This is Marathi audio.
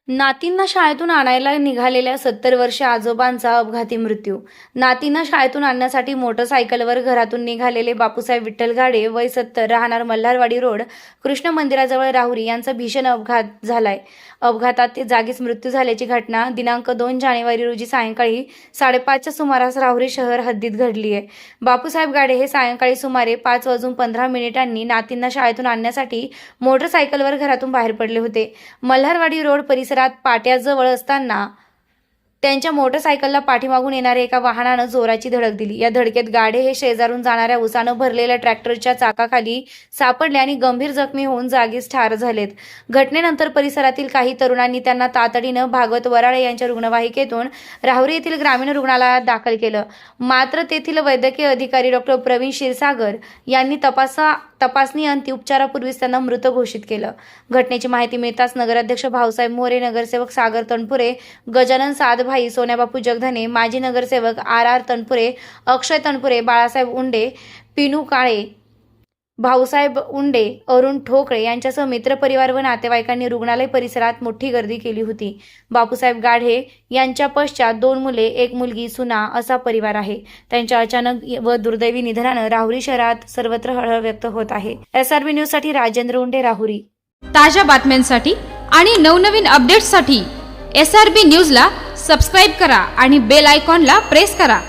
नातींना शाळेतून आणायला निघालेल्या 70 वर्षीय आजोबांचा अपघाती मृत्यू। नातींना शाळेतून आणण्यासाठी मोटरसायकलवर घरातून निघालेले बापूसाहेब विठ्ठल गाडे वय 70 राहणार मल्हारवाडी रोड कृष्ण मंदिराजवळ राहुरी यांचा भीषण अपघात झालाय। अपघातात ते जागीच मृत्यू झाल्याची घटना दिनांक 2 जानेवारी रोजी सायंकाळी 5:30च्या सुमारास राहुरी शहर हद्दीत घडली आहे। बापूसाहेब गाडे हे सायंकाळी सुमारे 5:15 नातींना शाळेतून आणण्यासाठी मोटरसायकलवर घरातून बाहेर पडले होते। मल्हारवाडी रोड परिसरात पाट्याजवळ असताना त्यांच्या मोटरसायकलला पाठीमागून येणाऱ्या एका वाहनानं जोराची धडक दिली। या धडकेत गाडे हे शेजारून जाणाऱ्या उसानं भरलेल्या ट्रॅक्टरच्या चाकाखाली सापडले आणि गंभीर जखमी होऊन जागीच ठार झालेत। घटनेनंतर परिसरातील काही तरुणांनी त्यांना तातडीनं भागवत वराळे यांच्या रुग्णवाहिकेतून राहुरी येथील ग्रामीण रुग्णालयात दाखल केलं। मात्र तेथील वैद्यकीय अधिकारी डॉक्टर प्रवीण क्षीरसागर यांनी तपासणी अंती उपचारापूर्वीच त्यांना मृत घोषित केलं। घटनेची माहिती मिळताच नगराध्यक्ष भाऊसाहेब मोरे, नगरसेवक सागर तनपुरे, गजानन सादभाई, सोन्याबापू जगधने, माजी नगरसेवक आर तनपुरे, अक्षय तनपुरे, बाळासाहेब उंडे, पिनू काळे, भाऊसाहेब उंडे, अरुण ठोकळे यांच्यासह मित्रपरिवार व नातेवाईकांनी रुग्णालय परिसरात मोठी गर्दी केली होती। बापूसाहेब गाढे यांच्या पश्चात 2 मुले, 1 मुलगी, सुना असा परिवार आहे। त्यांच्या अचानक व दुर्दैवी निधनानं राहुरी शहरात सर्वत्र हळहळ व्यक्त होत आहे। SRB न्यूज साठी राजेंद्र उंडे, राहुरी। ताज्या बातम्यांसाठी आणि नवनवीन अपडेट्ससाठी SRB न्यूजला सबस्क्राइब करा आणि बेल आयकॉनला प्रेस करा।